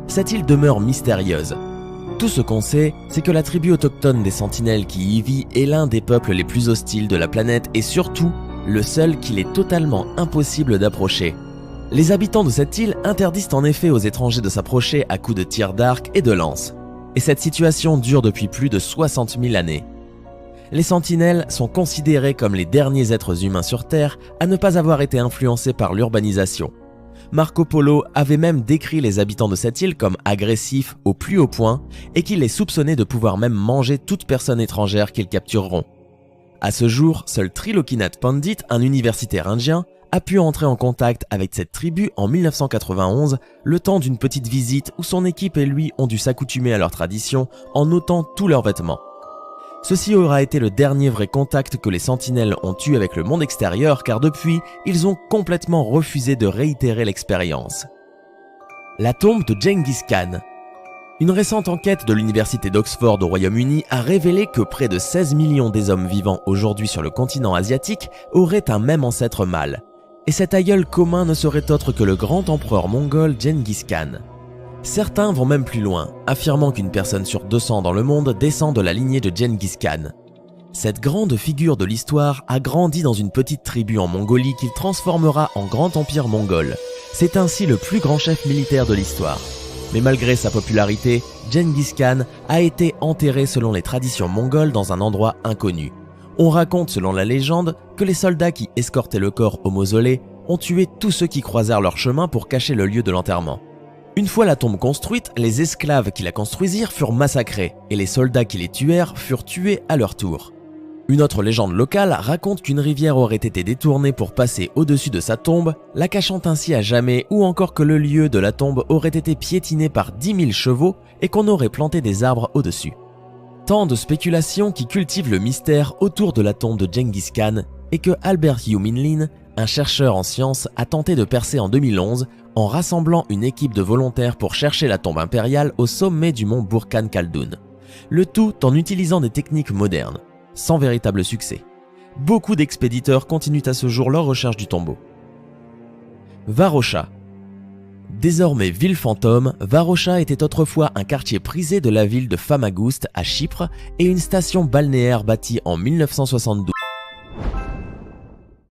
cette île demeure mystérieuse. Tout ce qu'on sait, c'est que la tribu autochtone des Sentinelles qui y vit est l'un des peuples les plus hostiles de la planète et surtout, le seul qu'il est totalement impossible d'approcher. Les habitants de cette île interdisent en effet aux étrangers de s'approcher à coups de tirs d'arc et de lances. Et cette situation dure depuis plus de 60 000 années. Les Sentinelles sont considérés comme les derniers êtres humains sur Terre à ne pas avoir été influencés par l'urbanisation. Marco Polo avait même décrit les habitants de cette île comme agressifs au plus haut point et qu'il les soupçonnait de pouvoir même manger toute personne étrangère qu'ils captureront. À ce jour, seul Trilokinath Pandit, un universitaire indien, a pu entrer en contact avec cette tribu en 1991, le temps d'une petite visite où son équipe et lui ont dû s'accoutumer à leur tradition en ôtant tous leurs vêtements. Ceci aura été le dernier vrai contact que les Sentinelles ont eu avec le monde extérieur car depuis, ils ont complètement refusé de réitérer l'expérience. La tombe de Genghis Khan. Une récente enquête de l'université d'Oxford au Royaume-Uni a révélé que près de 16 millions des hommes vivant aujourd'hui sur le continent asiatique auraient un même ancêtre mâle. Et cet aïeul commun ne serait autre que le grand empereur mongol Genghis Khan. Certains vont même plus loin, affirmant qu'une personne sur 200 dans le monde descend de la lignée de Genghis Khan. Cette grande figure de l'histoire a grandi dans une petite tribu en Mongolie qu'il transformera en grand empire mongol. C'est ainsi le plus grand chef militaire de l'histoire. Mais malgré sa popularité, Genghis Khan a été enterré selon les traditions mongoles dans un endroit inconnu. On raconte selon la légende que les soldats qui escortaient le corps au mausolée ont tué tous ceux qui croisèrent leur chemin pour cacher le lieu de l'enterrement. Une fois la tombe construite, les esclaves qui la construisirent furent massacrés et les soldats qui les tuèrent furent tués à leur tour. Une autre légende locale raconte qu'une rivière aurait été détournée pour passer au-dessus de sa tombe, la cachant ainsi à jamais, ou encore que le lieu de la tombe aurait été piétiné par 10 000 chevaux et qu'on aurait planté des arbres au-dessus. Tant de spéculations qui cultivent le mystère autour de la tombe de Genghis Khan et que Albert Hugh Minlin, un chercheur en sciences, a tenté de percer en 2011 en rassemblant une équipe de volontaires pour chercher la tombe impériale au sommet du mont Burkhan Khaldun. Le tout en utilisant des techniques modernes, sans véritable succès. Beaucoup d'expéditeurs continuent à ce jour leur recherche du tombeau. Varosha. Désormais ville fantôme, Varosha était autrefois un quartier prisé de la ville de Famagoust à Chypre et une station balnéaire bâtie en 1972.